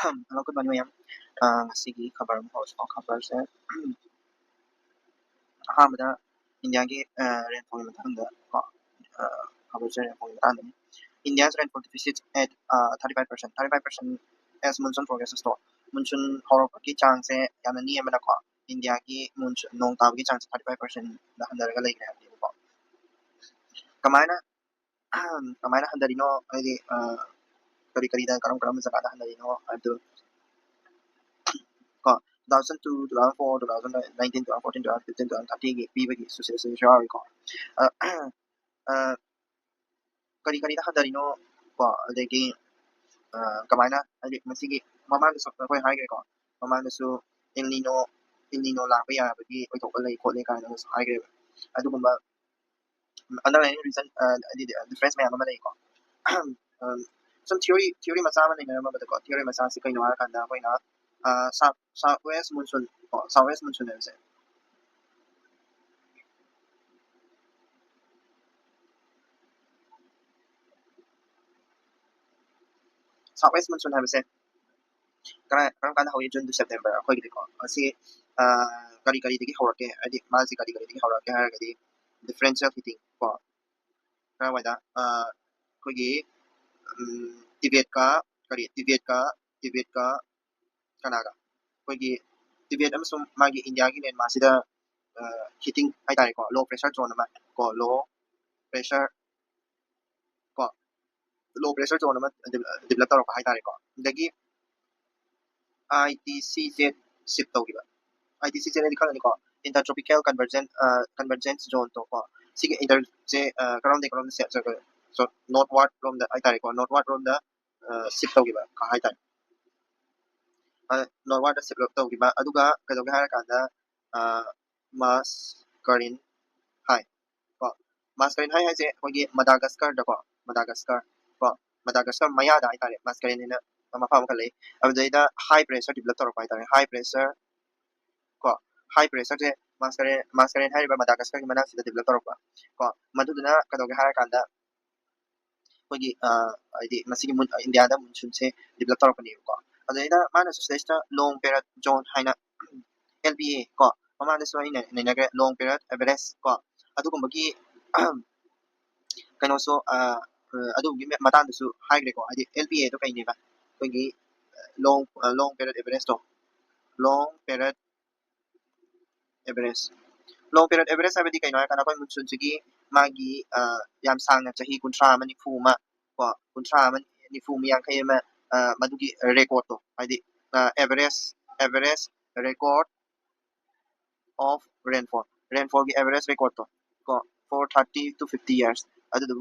Hello, good morning, ma'am. Sige, cover mo host ko cover sa ahamada India के rainfall matanda ko cover sa rainfall matanda India's rainfall deficit at 35%. 35% as monsoon progresses to monsoon horok ki chance se yana ni amana ko India की monsoon nong taw ki chance 35% na handaraga lay na ko kamana kamana handarino ay kari kari da karam karam sa kada handarino ado ko 2002, 2004, 2019, 2014, 2015, 2013 की पीबगी सुसेसे शारी ko kari kari da handarino ko adegi kamaina adi masigi mamang sa ko hai ko mamang su El Nino lakpa yabagi oitokka lay khole kana sa hai gre adugumba underlying reason difference mayam ama lay ko some theory macha ma nai ma ko theory macha si kaino har kanda koina southwest monsoon southwest monsoon se southwest monsoon habse karam kana hawi June to September khoi gi ko asi kari kari digi hawrake adi ma si kari kari digi hawrake har gadi differential heating ko kara waida khoi gi Tibet ka kari Tibet ka kanaga khoi gi Tibet amsung magi India gi nen masida heating hai tare ko low pressure zone ma ko pressure ko low pressure zone ma develop tawra ko hai tare ko dagi ITCZ shift tawgiba ITCZ ne dikhana ko intertropical convergence zone to ko sige inter je karam de se so northward from the hai tare ko northward from the shift tawgiba ka hai tare northward shift tawgiba aduga kadoga har kanda mass current high ko mass current high haise kogi Madagascar da ko Madagascar maya da hai tare mass current ne mafam ka lay abdaida high pressure develop tawra ko hai tare high pressure ko high pressure je mass current hai ba Madagascar ki mana sida develop tawra ko maduduna kadoga har kanda kogi adi masigi India da monsoon se develop tawra ko ni ko abdaida mana sida long period zone haina LPA ko mamana so ina nagre long period average ko adugumagi kano so adugumi matang su high gre ko adi LPA to kai ni ba kogi long period average to long period average long period average sabadi kai no kana ko monsoon sigi magi yam sangna chahi kunthra mani fu ma ko kunthra mani ni fu mi yang kai ma madugi record to adi average record of rainfall ki average record to ko for 30 to 50 years adu du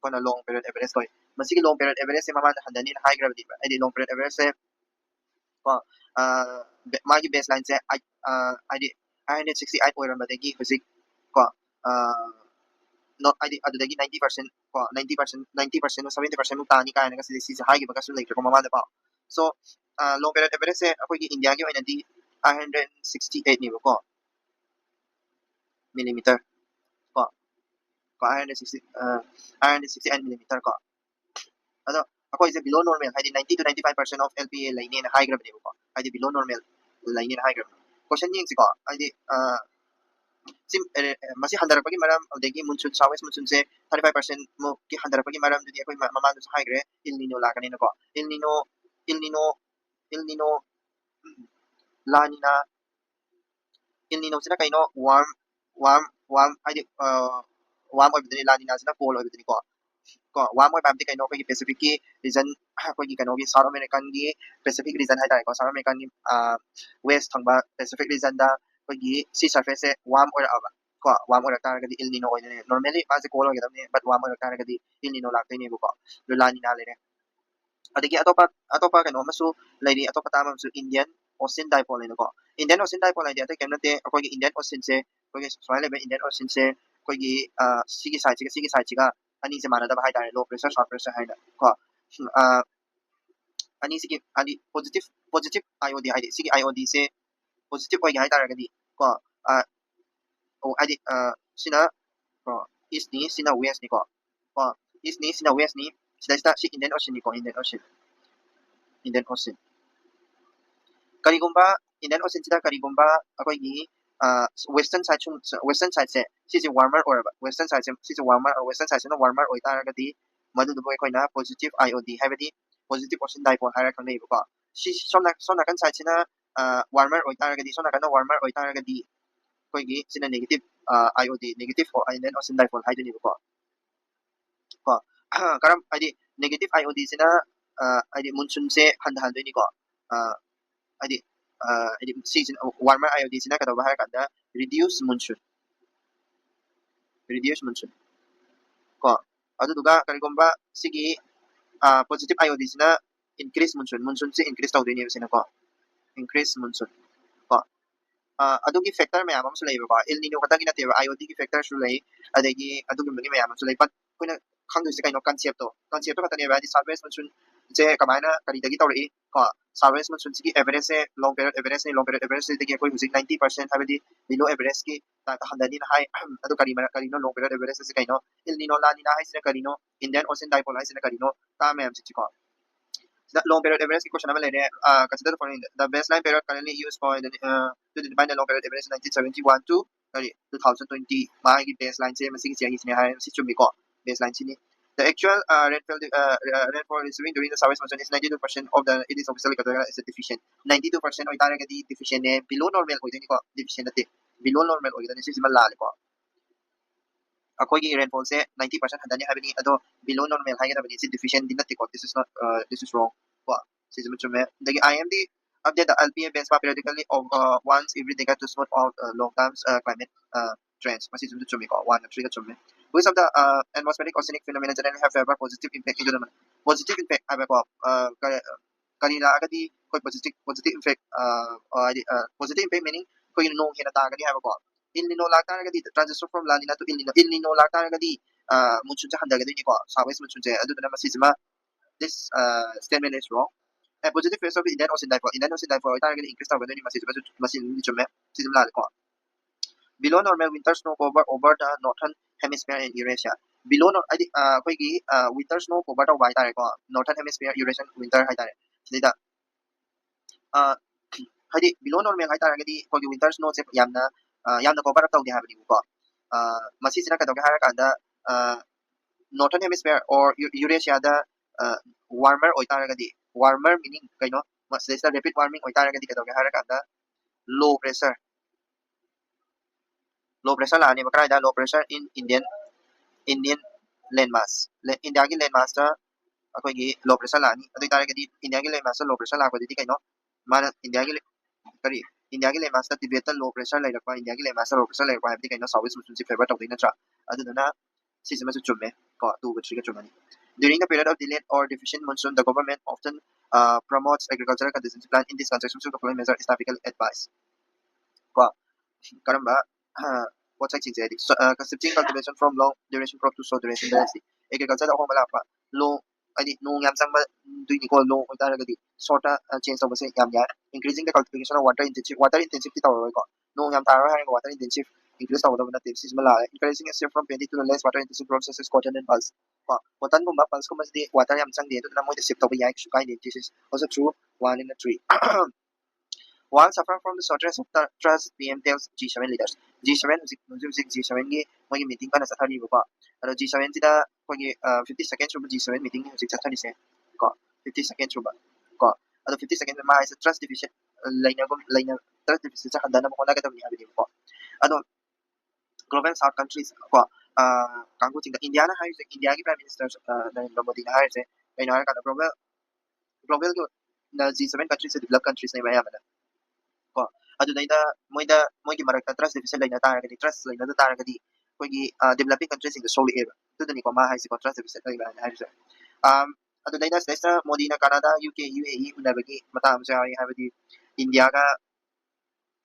kona long period average koi masigi long period average se mama handani high gravity ba adi long period average se ko magi baseline se adi 168 oiramdagi hujik ko not adi adudagi 90% ko 90% 70% mu tani kaina ka si high gi baka su like ko mama da pa so long period average se akoi gi India gi oina di 168 ni ko millimeter ko 168 millimeter ko ado ako is below normal hadi 90 to 95% of LPA line in high gravity ko hadi below normal line in high gravity question ning si ko hadi sim masi handar pagi maram odegi monsoon southwest monsoon se 35% mo ki handar pagi maram dudi ako mama du high gre El Nino la kanina ko El Nino El Nino La Nina El Nino sina kaino warm hadi warm oibdini La Nina sina cold oibdini ko warm oib abdi kaino ko Pacific ki region ko gi kaino gi South American gi Pacific region hai dai ko South American gi west thangba Pacific region da ko gi sea surface se warm oir aba ko warm oir tar gadi El Nino oine normally ma se cold oigam ne but warm oir tar gadi El Nino lakte ne ko lo La Nina le ne adagi atopa kaino masu lady atopa tamam su Indian Ocean dipole ne ko Indian Ocean dipole idea te kemna te ko gi Indian Ocean se ko gi soil level Indian Ocean se ko gi sigi side chiga ani se mana da hai tare low pressure short pressure hai na ko ani sigi ani positive IOD hai sigi IOD se positive oi hai tare gadi ko o adi sina ko east ni sina west ni ko east ni sina west ni sida si Indian Ocean ni ko Indian Ocean Karigumba Indian Ocean sida karigumba akoigi western side se sisi warmer or western side se sisi warmer or western side se warmer oi taragadi madu du koina positive iod habadi positive ocean dipole haira kanai ko si sona kan side sina warmer oi taragadi sona kan warmer oi taragadi koigi sina negative iod negative or Indian Ocean dipole haidani ko ko karam adi negative iod sina adi monsoon se handani ko adi adi season warmer iod sina kadaba har kada reduce monsoon ko aduduga karigomba sigi positive iod sina increase monsoon se increase tawdini sina ko increase monsoon ko adugi factor mayam amsu lay ba el nino katagi na teba iod gi factor su lay adagi adugi magi mayam amsu lay but kuina khangdu se kaino concept to katani ba di southwest monsoon je kamaina kari dagi tawri ko southwest monsoon sigi average se long period average se dagi koi music 90% habidi below average ki ta handani na hai adu kari no long period average se kaino el nino la ni na hai se kari no Indian Ocean dipole hai se kari no ta mayam se ko the long period average question consider the following. The baseline period currently used for to define the long period average 1971 to 2020. My baseline same as baseline sini. The actual rainfall receiving during the southwest monsoon is 92% of the it is officially categorized as a deficient. 92% of the deficient below normal deficient below normal this is malal ko. Rainfall say 90% handani habini ado below normal higher is deficient dinati ko this is not this is wrong. The IMD update the LPA benchmark periodically of once every decade to smooth out long-term climate trends. Masih cuma cumi ko one three cumi. Most of the atmospheric oceanic phenomena generally have a positive impact into the positive impact apa ko kanina agadi koi positive impact positive impact meaning koi nong hina ta agadi apa ko Il Nino lagta agadi transition from La Nina to Il Nino lagta agadi monsoon sa handa agadi ni ko southwest monsoon sa adu na masih cuma this statement is wrong. Positive phase of Indian Ocean dipole. Indian Ocean dipole ita agad increase tawag ni masin ni chume season la ko. Below normal winter snow cover over the northern hemisphere in Eurasia. Below adi koi gi winter snow cover ta wai tare ko northern hemisphere Eurasian winter hai tare. Sida hadi below normal hai tare agadi koi gi winter snow se yamna cover up tawdi habni ko. Masi sina ka tawga har kada northern hemisphere or Eurasia da warmer oi tare agadi warmer meaning kaino mas less rapid warming oi tare agadi ka tawga har kada low pressure la ni bakra da low pressure in Indian landmass India ki landmass ta akoi gi low pressure la ni adu tare gadi India ki landmass low pressure la ko di kaino mana India ki kari India ki landmass ta Tibetan low pressure lai rakwa India ki landmass low pressure lai rakwa habdi kaino south monsoon si favor tawdi na tra adu na sisima su chumme ko tu ga thri ga chumani during the period of delayed or deficient monsoon the government often promotes agricultural contingency plan in this context so the following measure is typical advice ko karamba what I think so shifting cultivation from long duration crop to short duration dynasty agriculture da homa pa long adi no yam sang ba du ni ko long oi tara gadi short change to se yam ya increasing the cultivation of water intensive ta ko no yam tara ha water intensive increase ta na tips is mala increasing a shift from 20 to the less water intensive processes cotton and pulse ko cotton gumba pulse ko mas di water yam sang de to na mo de shift to ba ya shukai this is also true one in a tree. While suffering from the shortness of the trust, PM tells G7 leaders. G7 G7 की वही meeting का नशा था नहीं बुका. अरे G7 जिदा वही 50 seconds रुपए G7 meeting है जिक्सा था नहीं से. का 50 seconds रुपए. का अरे 50 seconds में माइस trust deficit लाइना trust deficit से हंदाना मुकोना का तो नहीं आगे बुका. अरे global south countries का कांगो चिंगा इंडिया ना हाई से इंडिया की prime minister नरेंद्र मोदी ना हाई से कहीं ना का global जो G7 countries से developed countries नहीं मैं ko adunayda moida marakta trust deficit laina taragadi trust laina da taragadi koigi developing countries in the soli eba tudani ko ma haisi ko trust deficit laina haisi adunayda sesa modi na Canada UK UAE unabagi mata amsa hari habadi India ga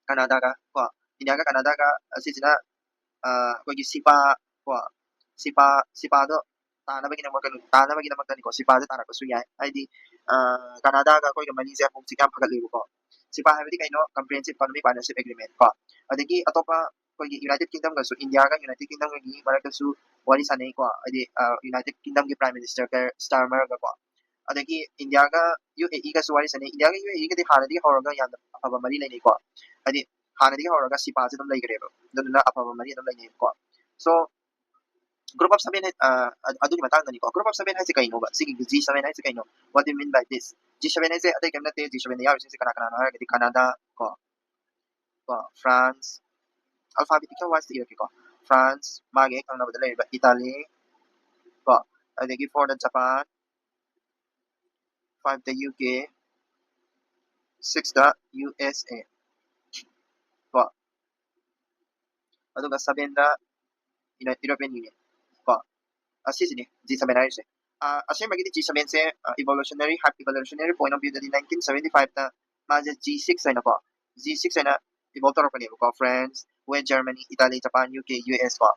Canada ga ko India ga Canada ga asisina koigi sipa do tanabagi na magkano ko sipa da tanako suya ID Canada ga koigi Malaysia kung sikam pagalibo ko sipa habidi kaino comprehensive economic partnership agreement ko adagi atopa koigi United Kingdom ga su India ga United Kingdom ga gi marakta su wari sanai ko adi United Kingdom gi prime minister ka Starmer ga ko adagi India ga UAE ga suwari sane India ga UAE ga di hanadi horaga yam afaba mari lai ko adi hanadi horaga sipa se dum lai gare ba dun na afaba mari dum lai ko so group of seven aduni matang ni ko group of seven hai se kai no ba sigi G7 hai se kai no what do you mean by this G7 hai se adai kemna te G7 ya se kana kana na ga Canada ko France alphabetical wise the ko France mage kang na badalay ba Italy ko adagi for the Japan 5 the UK 6 the USA ko aduga 7 the European Union ko asisini G7 ay se asya magiti G7 se evolutionary point of view the 1975 ta maja G6 ay na ko G6 ay na evolve ko ni ko France with Germany Italy Japan UK US ko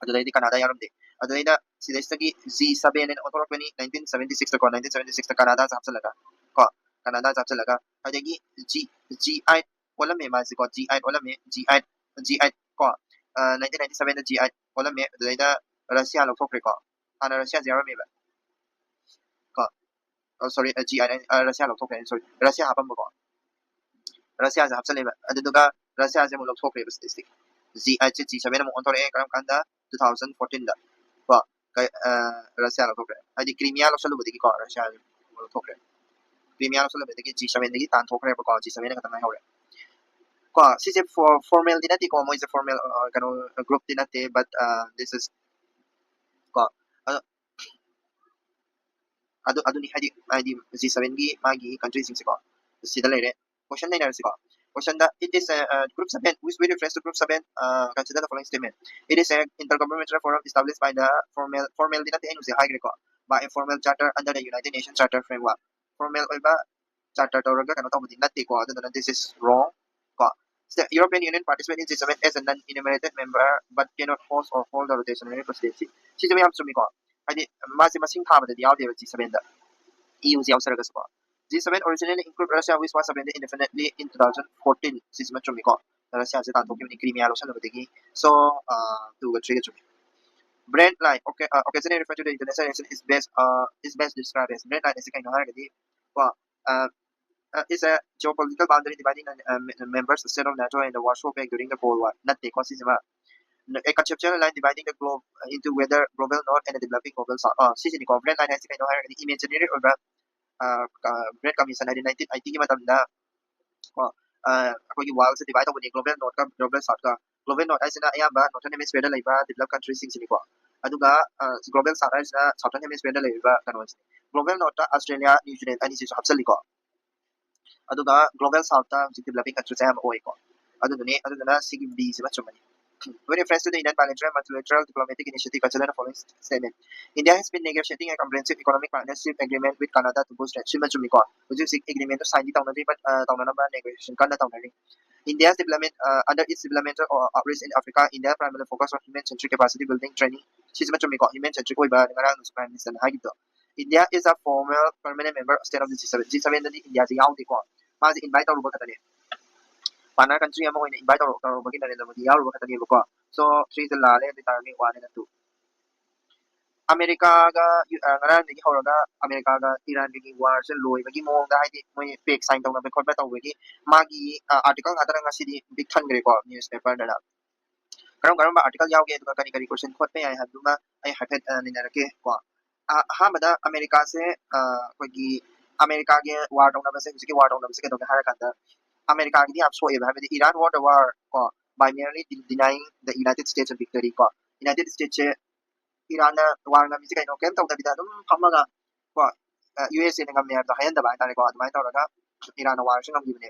adulay Canada yarum de adulay na sidestagi G7 and authority 1976 ko 1976 Canada sa laga ko Canada sa laga adagi G8 wala me mas ko G8 wala me G8 ko 1997 na G8 wala me adulay na Russia lo thokre ko ana Russia zero me ba ko sorry G8 Russia lo thokre sorry Russia hapam ko Russia sa hapsale ba aduga Russia sa mo lo thokre ba statistic G8 G7 mo ontore karam kanda 2014 da ko kay Russia lo thokre adi Crimea lo salu budi ko Russia lo thokre Crimea lo salu budi G7 dagi tan thokre ko G7 na katang hore ko sise for formal dinati ko mo is a formal kano group dinati but this is ko adu ni hadi G7 gi magi country sing ko sida lere question nine ko question that it is a group 7 which we refer to group 7 consider the following statement it is a intergovernmental forum established by the formal dinati ay high ko by a formal charter under the United Nations Charter framework formal oiba charter tawraga kano tawdi natti ko adu this is wrong ko the European Union participates in G7 as a non-enumerated member but cannot host or hold a rotationary presidency. She may have to be called. I did Masing Hamad, the audio G7 EU Saragasuka. G7 originally included Russia, which was abandoned indefinitely in 2014. Sisma Chumiko. Russia has a Crimea Ocean of the Gigi. So, to a trigger to me. Brand line, okay, occasionally referred to the international election is best described as brand line is a kind of hierarchy. Well, is a geopolitical boundary dividing members the state of NATO and the Warsaw Pact during the Cold War. Not the constitution. A conceptual line dividing the globe into whether global north and the developing global south. Sisi ni brand line has a kind of hierarchy imaginary or brand commission 1990 की मतलब ना अखोई world से divide तौबनी global north का global south का global north ऐसे ना या बा northern hemisphere दा लाइबा developed countries सिंग सिनी को अदुगा global south ऐसे ना southern hemisphere दा लाइबा कन्वर्स global north ता Australia New Zealand अनि सिसु हब्सली को अदुगा global south ता developing countries am ओइ को अदुना सिगी B से बच्चों when reference to the Indian multilateral diplomatic initiative, consider the following statement. India has been negotiating a comprehensive economic partnership agreement with Canada to boost Shimachumiko, which is agreement to sign the Taunari, but Taunanaba negotiation, Canada Taunari. India's development, under its developmental outreach in Africa, India primarily focused on human-centric capacity building training. Shimachumiko, human-centric, Prime Minister Hagito. India is a former permanent member of state of the G7. G7 India is a young Mazi invite our partner country amo in invite or bagi na mo diyaw ba katani ko so three the lale the target 1 and 2 America ga ngara ni horo ga America ga Iran gi war se loi bagi mo ga haidi mo fake sign tawna be khotba taw bagi magi article adara nga sidi big than gre ko newspaper da karam ba article yaw ge kani kani question khotpe ai haduma ai hafet ni na rake ko ha bada America se ko gi America ge war tawna ba se ki war tawna ba se ke to ha ka America की आप सोए भाई Iran won the war को by merely denying the United States a victory को United States से Iran ना war ना मिसे कहीं नोकेम तो उधर बिता तुम फम्मा को USA ने कम यार तो हायन दबाए तारे को अदमाए तो रखा Iran ना war से कम जीवने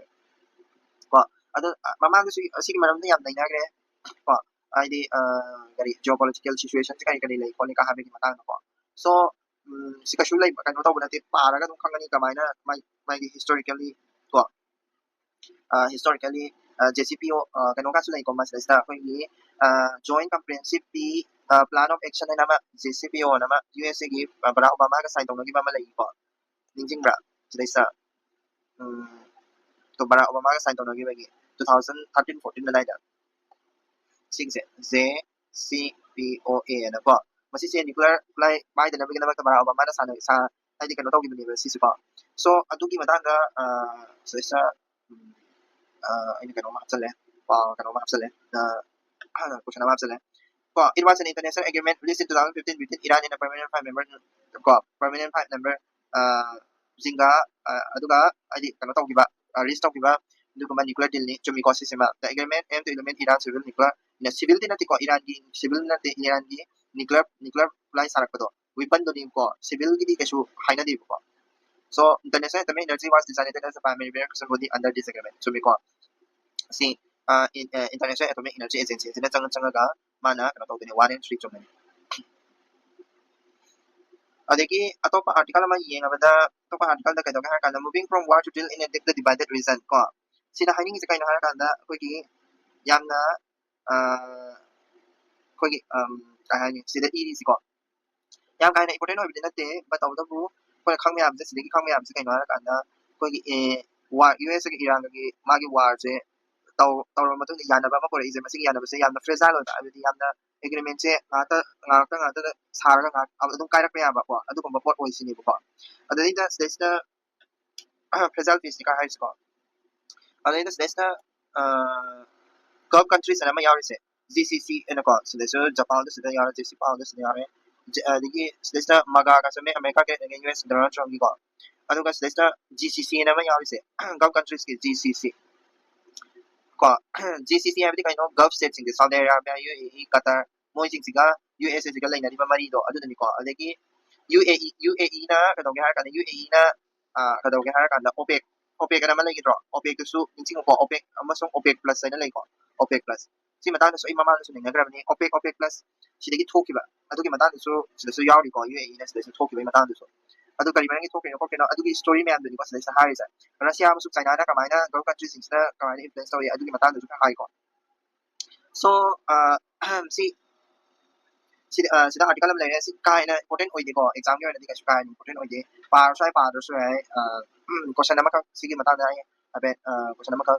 को अदर मम्मा को सी की मरम तो याद नहीं ना करे को आई गरी geopolitical situation से कहीं कहीं ले को निकाह में की मतान को so सिका शुलाई कहीं तो बनाते पारा का तुम खंगनी कमाई ना my historically को historically JCPO kano ka sila ikomas na akhoi joint comprehensive plan of action na nama JCPO nama USA gi Barack Obama ka sign tong gi mama lai ko ningjing bra sila sa to Barack Obama ka sign tong gi bagi 2013 14 na laida sing se JCPOA na ko masi se nuclear fly by the nabigin na Barack Obama na sa ꯍꯥꯏꯗꯤ ꯀꯩꯅꯣ ꯇꯧꯈꯤꯕꯅꯦꯕ ꯁꯤꯁꯨꯀꯣ ꯁꯣ ꯑꯗꯨꯒꯤ ꯃꯇꯥꯡꯗ ꯁꯤꯗꯩꯁꯤꯗ ꯑꯩꯅ ꯀꯩꯅꯣꯝꯃ ꯍꯥꯞꯆꯜꯂꯦ ꯀꯩꯅꯣꯝꯃ ꯍꯥꯞꯆꯜꯂꯦ ꯀꯣꯏꯁꯟ ꯑꯃ ꯍꯥꯞꯆꯜꯂꯦ it was an international agreement released in 2015 between Iran and a permanent five member permanent five member zinga aduga adi kano tawgiba release tawgiba duguma nuclear deal ni chumiko sisima the agreement aimed to eliminate Iran civil nuclear in a civil dinati ko Iran gi civil nati Iran gi nuclear line sarakado weapon do ni ko civil gi kesu haina di ko so international atomic energy was designated as a primary reaction body under this agreement chumiko si international atomic energy agency sina changa mana kano tawdini 1 and 3 chumani adagi atopa article ama yengabada atopa article da kaido ha kana moving from war to drill in a divided region ko sida haining se kaino ha kana kogi yamna kogi kahani sida iri si ko yam kaina important hoibdi natte but awdabu ko khangme am se sidagi khangme am se kaino ha kana kogi war US ge Iran ge magi war je tawra matung yanaba ma kore ise masigi yanaba se yamna fragile oda adudi yamna agreement se ngata sarga ngak adum kairak pe aba ko adu ko bot oi sini ko adai da sida fragile piece ka high score adai da sida Gulf countries and yawise GCC and ko sida so Japan da sida yawise Japan da sida yawise adigi sida maga ka same America ke US Donald Trump ko adu ka sida GCC and yawise Gulf countries ke GCC ko GCC habdi kaino Gulf states in Saudi Arabia UAE Qatar moi sing siga USA siga laina riba mari do adu ni ko adagi UAE na kadawge har kana UAE na kadawge har kana OPEC na malai gidro OPEC su insing ko OPEC amasong OPEC plus na lai ko OPEC plus si mata so imama so ninga grabni OPEC plus sidagi thokiba adugi mata so sidasu yauri ko UAE na sidasu thokiba mata so adu kari mangi thoke ko kena adugi story me amdani ko sidasu harisa Russia amasuk China na kamaina Gulf countries na kamaina influence tawi adugi mata so hai ko so si sida article am lere si kaina important oide ko exam ge na diga kaina important oide par sai par so hai question number ka sigi mata na abe question number ka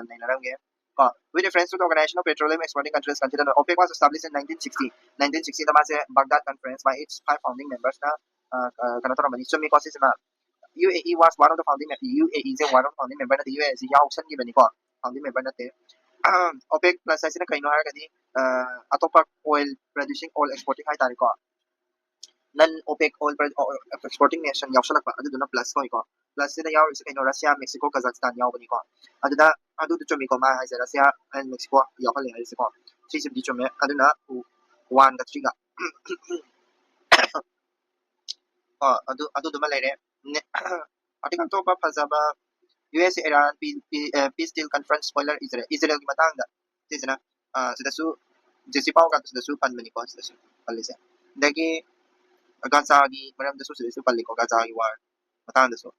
naina range ko with reference to the organization of petroleum exporting countries considered OPEC was established in 1960 the masse Baghdad conference by its five founding members na kana to mani sumi ko sisma UAE was one of the founding UAE is one of the founding member na the UAE yaw san gi bani ko founding member na te OPEC plus sai sina kaino har kadi atopa oil producing oil exporting hai tari ko non OPEC oil exporting nation yaw salak ba adu na plus ko plus sina yaw isa kaino Russia Mexico Kazakhstan yaw bani ko adu da adu to chomi ko ma hai Russia and Mexico yaw hal hai se ko three sib di chomi adu na 1 ga 3 ga adu duma lere article to pa phazaba US Iran peace deal conference spoiler Israel ki matang da tisna sida su jesi pau ka sida su pan mani ko sida su palise dagi Gaza gi maram da su sida su palli ko Gaza gi war matang da su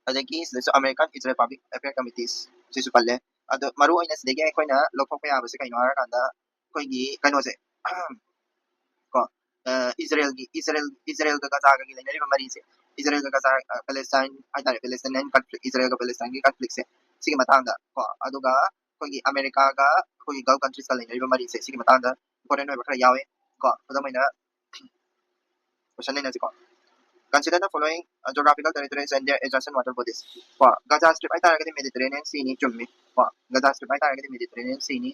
adagi sida su American Israel Public Affairs Committees sida su palle adu maru aina sida gi koina lokok pa yaba se kaino har kanda koi gi kaino se ko Israel ga Gaza ga gi lainari ba mari se Israel ga Gaza Palestine ai Palestinian conflict Israel ga Palestine gi conflict se sige matang da ko aduga koi gi America ga koi Gulf countries ga lainari ba mari se sige matang da important oi ba khara yawe ko adamaina question na ko consider the following geographical territories and their adjacent water bodies ko Gaza strip ai taragadi Mediterranean Sea ni chummi ko Gaza strip ai taragadi Mediterranean Sea ni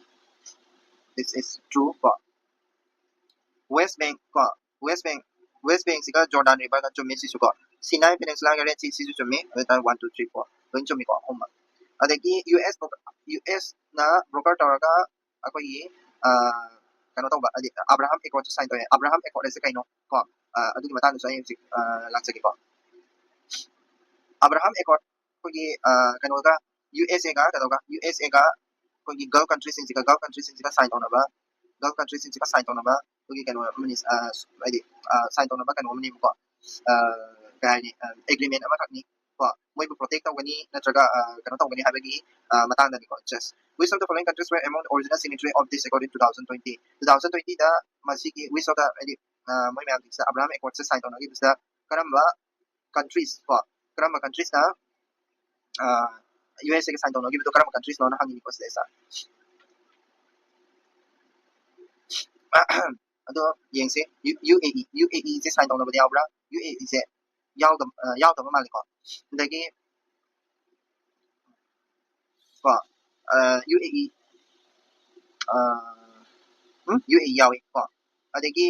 this is true ko West Bank ko West Bank siga Jordan River ka chummi sisu ko Sinai Peninsula ga Red Sea sisu chummi eta 1 2 3 4 lon chummi ko homma adagi US na broker toraga akoi kano tawba adi Abraham Accord sign to Abraham Accord se kaino ko adugi mata no sai langsagi ko Abraham Accord ko gi kano ga USA ga kano ga USA ga ko gi Gulf countries sin siga Gulf countries sin siga sign on ba Gulf countries sin siga sign on ba ko gi kano manis adi sign on ba kano mani ko kani agreement ama kakni ko moi bu protect tawani natraga kano tawani habagi matang da ni ko just which of the following countries were among the original signatory of this accord in 2020 da masigi which of the adi moi me amsa Abraham Accord se sign on gi bisa karamba countries ko karamba countries na USA ke sign on gi bitu karamba countries no na hangi ko sa ado yengse UAE se sign on ba dia bra UAE se ꯌꯥꯎꯗꯕ ꯃꯥꯜꯂꯦꯀꯣ ꯑꯗꯒꯤ ꯀꯣ UAE UAE ꯌꯥꯎꯏ ꯀꯣ ꯑꯗꯒꯤ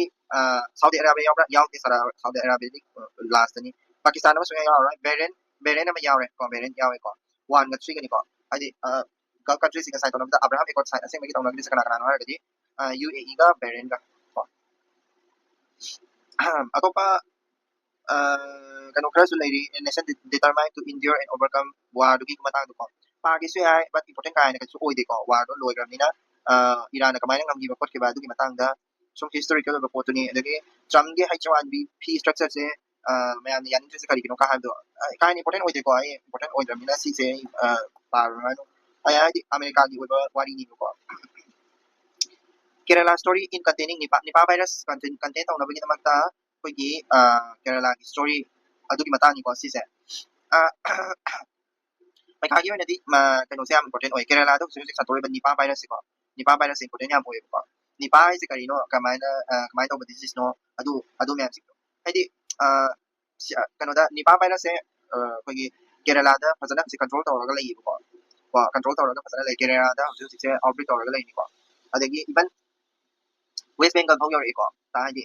ꯁꯥꯎꯗꯤ Arabia ꯌꯥꯎꯕ꯭ꯔꯥ ꯌꯥꯎꯗꯦ ꯁꯥꯎꯗꯤ ꯑꯔꯥꯕꯤꯌꯥꯗꯤ ꯂꯥꯁꯇꯅꯤ ꯄꯥꯀꯤꯁꯇꯥꯟ ꯑꯃ ꯁꯨꯡꯌꯥ ꯌꯥꯎꯔꯔꯣꯏ ꯕꯦꯔꯦꯟ ꯑꯃ ꯌꯥꯎꯔꯦ ꯀꯣ ꯕꯦꯔꯦꯟ ꯌꯥꯎꯋꯦ ꯀꯣ 1ꯒ 3ꯒꯅꯤꯀꯣ ꯍꯥꯏꯗꯤ ꯒꯜꯐ ꯀꯟꯇ꯭ꯔꯤꯁꯤꯡꯒ ꯁꯥꯏꯟ ꯇꯧꯅꯕꯗ ꯑꯕ꯭ꯔꯥꯍꯥꯝ ꯑꯦꯀꯣꯔꯗ ꯁꯥꯏꯟ ꯑꯁꯦꯡꯕꯒꯤ ꯇꯧꯅꯕꯗꯤ ꯀꯅꯥ ꯍꯥꯏꯔꯒꯗꯤ UAEꯒ ꯕꯦꯔꯦꯟꯒ ꯀꯣ ꯑꯇꯣꯞꯄ ꯀꯩꯅꯣ ꯈꯔꯁꯨ ꯂꯩꯔꯤ ꯅꯦꯁꯟ ꯗꯤꯇꯔꯃꯥꯏꯟ ꯇꯨ ꯏꯟꯗ꯭ꯌꯣꯔ ꯑꯦꯟ ꯑꯣꯚꯔꯀꯝ ꯋꯥꯔꯗꯨꯒꯤ ꯃꯇꯥꯡꯗꯀꯣ ꯄꯥꯒꯦꯁꯨ ꯌꯥꯏ ꯕꯠ ꯏꯝꯄꯣꯔꯇꯦꯟ ꯀꯥ ꯍꯦꯟꯅ ꯀꯩꯁꯨ ꯑꯣꯏꯗꯦꯀꯣ ꯋꯥꯔꯗꯣ ꯂꯣꯏꯈ꯭ꯔꯕꯅꯤꯅ ꯏꯔꯥꯟꯅ ꯀꯃꯥꯏꯅ ꯉꯝꯈꯤꯕ ꯈꯣꯠꯈꯤꯕ ꯑꯗꯨꯒꯤ ꯃꯇꯥꯡꯗ ꯁꯨꯝ ꯍꯤꯁꯇꯣꯔꯤꯀꯦꯜ ꯑꯣꯏꯕ ꯄꯣꯠꯇꯨꯅꯤ ꯑꯗꯒꯤ ꯇ꯭ꯔꯝꯒꯤ H1B ꯐꯤ ꯁ꯭ꯇ꯭ꯔꯛꯆꯔꯁꯦ ꯃꯌꯥꯝꯅ ꯌꯥꯅꯤꯡꯗ꯭ꯔꯤꯁꯦ ꯀꯔꯤꯒꯤꯅꯣ ꯀ ꯍꯥꯏꯕꯗꯣ ꯀꯥ ꯍꯦꯟꯅ ꯏꯝꯄꯣꯔꯇꯦꯟ ꯑꯣꯏꯗꯦꯀꯣ ꯑꯩ ꯏꯝꯄꯣꯔꯇꯦꯟ ꯑꯣꯏꯗ꯭ꯔꯕꯅꯤꯅ ꯁꯤꯁꯦ ꯄꯥꯔꯨꯔꯅꯨ ꯍꯥꯏꯗꯤ ꯑꯃꯦꯔꯤꯀꯥꯒꯤ ꯑꯣꯏꯕ ꯋꯥꯔꯤꯅꯤꯕꯀꯣ ꯀꯦꯔꯂꯥ ꯁ꯭ꯇꯣꯔꯤ ꯏꯟ ꯀꯟꯇꯦꯅꯤꯡ ꯅꯤꯄꯥ ꯚꯥꯏꯔꯁ ꯀꯟꯇꯦꯟ ꯇꯧꯅꯕꯒꯤꯗꯃꯛꯇ ꯑꯩꯈꯣꯏꯒꯤ ꯀꯦꯔꯂꯥꯒꯤ ꯁ꯭ꯇꯣꯔꯤ ꯑꯗꯨꯒꯤ ꯃꯇꯥꯡꯅꯤꯀꯣ ꯁꯤꯁꯦ ꯄꯩꯈꯥꯒꯤ ꯑꯣꯏꯅꯗꯤ ꯀꯩꯅꯣꯁꯦ ꯌꯥꯝ ꯏꯝꯄꯣꯔꯇꯦꯟ ꯑꯣꯏ ꯀꯦꯔꯂꯥꯗ ꯍꯧꯖꯤꯛ ꯍꯧꯖꯤꯛ ꯁꯟꯗꯣꯛꯏꯕ ꯅꯤꯄꯥ ꯚꯥꯏꯔꯁꯁꯦꯀꯣ ꯅꯤꯄꯥ ꯚꯥꯏꯔꯁꯁꯦ ꯏꯝꯄꯣꯔꯇꯦꯟ ꯌꯥꯝ ꯑꯣꯏꯌꯦꯕꯀꯣ ꯅꯤꯄꯥ ꯍꯥꯏꯁꯦ ꯀꯔꯤꯅꯣ ꯀꯃꯥꯏꯅ ꯇꯧꯕ ꯗꯤꯖꯤꯁꯅꯣ ꯑꯗꯨ ꯃꯌꯥꯝꯁꯤꯡꯗꯣ ꯍꯥꯏꯗꯤ ꯀꯩꯅꯣꯗ ꯅꯤꯄꯥ ꯚꯥꯏꯔꯁꯁꯦ ꯑꯩꯈꯣꯏꯒꯤ ꯀꯦꯔꯂꯥꯗ ꯐꯖꯅ ꯍꯧꯖꯤꯛ ꯀꯟꯇ꯭ꯔꯣꯜ ꯇꯧꯔꯒ ꯂꯩꯌꯦꯕꯀꯣ ꯀꯟꯇ꯭ꯔꯣꯜ ꯇꯧꯔꯒ ꯐꯖꯅ ꯂꯩ ꯀꯦꯔꯂꯥꯗ ꯍꯧꯖꯤꯛ ꯍꯧꯖꯤꯛꯁꯦ ꯑꯥꯎꯠꯕ꯭ꯔꯦꯛ ꯇꯧꯔꯒ ꯂꯩꯅꯤꯀꯣ ꯑꯗꯒꯤ ꯏꯚꯟ ꯋꯦꯁ ꯕꯦꯡꯒꯜ ꯐꯥꯎ ꯌꯧꯔꯛꯏꯀꯣ ꯍꯥꯏꯗꯤ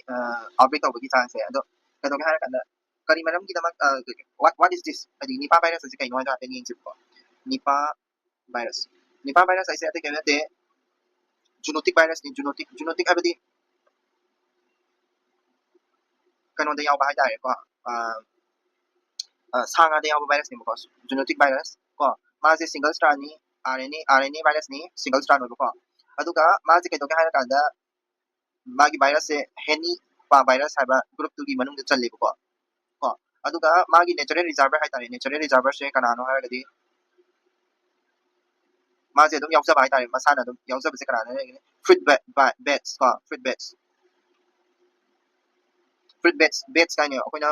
ꯑꯥꯎꯠꯕ꯭ꯔꯦꯛ ꯇꯧꯕꯒꯤ ꯆꯥꯟꯁꯁꯦ ꯑꯗꯣ ꯀꯩꯅꯣꯒꯤ ꯍꯥꯏꯔꯀꯥꯟꯗ ꯀꯔꯤ ꯃꯔꯝꯒꯤꯗꯃꯛ ꯋꯥꯠ ꯏꯁ ꯗꯤꯁ ꯍꯥꯏꯗꯤ ꯅꯤꯄꯥ ꯚꯥꯏꯔꯁ ꯑꯁꯤ ꯀꯩꯅꯣ ꯍꯥꯏꯅ ꯍꯥꯏꯐꯦꯠ ꯌꯦꯡꯁꯤꯕꯀꯣ ꯅꯤꯄꯥ ꯚꯥꯏꯔꯁ ꯍꯥꯏꯁꯦ ꯑꯇꯩ ꯀꯩꯝ ꯅꯠꯇꯦ ꯖꯨꯅꯣꯇꯤꯛ ꯚꯥꯏꯔꯁꯅꯤ ꯖꯨꯅꯣꯇꯤꯛ ꯍꯥꯏꯕꯗꯤ ꯀꯩꯅꯣꯗ ꯌꯥꯎꯕ ꯍꯥꯏꯇꯥꯔꯦꯀꯣ ꯁꯥ ꯉꯥꯗ ꯌꯥꯎꯕ ꯚꯥꯏꯔꯁꯅꯦꯕꯀꯣ ꯖꯨꯅꯣꯇꯤꯛ ꯚꯥꯏꯔꯁ ꯀꯣ ꯃꯥꯁꯦ ꯁꯤꯡꯒꯜ ꯁ꯭ꯇ꯭ꯔꯥꯟꯅꯤ RNA ꯚꯥꯏꯔꯁꯅꯤ ꯁꯤꯡꯒꯜ ꯁ꯭ꯇ꯭ꯔꯥꯟ ꯑꯣꯏꯕꯀꯣ ꯑꯗꯨꯒ ꯃꯥꯁꯦ ꯀꯩꯗꯧꯒꯦ ꯍꯥꯏꯔꯀꯥꯟꯗ ꯃꯥꯒꯤ ꯚꯥꯏꯔꯁꯁꯦ ꯍꯦꯅꯤ ꯄꯥ ꯚꯥꯏꯔꯁ ꯍꯥꯏꯕ ꯒ꯭ꯔꯨꯞꯇꯨꯒꯤ ꯃꯅꯨꯡꯗ ꯆꯜꯂꯦꯕꯀꯣ ꯀꯣ ꯑꯗꯨꯒ ꯃꯥꯒꯤ ꯅꯦꯆꯔꯦꯜ ꯔꯤꯖꯥꯔꯚꯔ ꯍꯥꯏꯇꯥꯔꯦ ꯅꯦꯆꯔꯦꯜ ꯔꯤꯖꯥꯔꯚꯔꯁꯦ ꯀꯅꯥꯅꯣ ꯍꯥꯏꯔꯒꯗꯤ ꯃꯥꯁꯦ ꯑꯗꯨꯝ ꯌꯥꯎꯖꯕ ꯍꯥꯏꯇꯥꯔꯦ ꯃꯁꯥꯅ ꯑꯗꯨꯝ ꯌꯥꯎꯖꯕꯁꯦ ꯀꯅꯥꯅꯣ ꯍꯥꯏꯔꯒꯗꯤ ꯐ꯭ꯔꯨꯏꯠ ꯕꯦꯠꯁ ꯀꯥꯏꯅ ꯑꯩꯈꯣꯏꯅ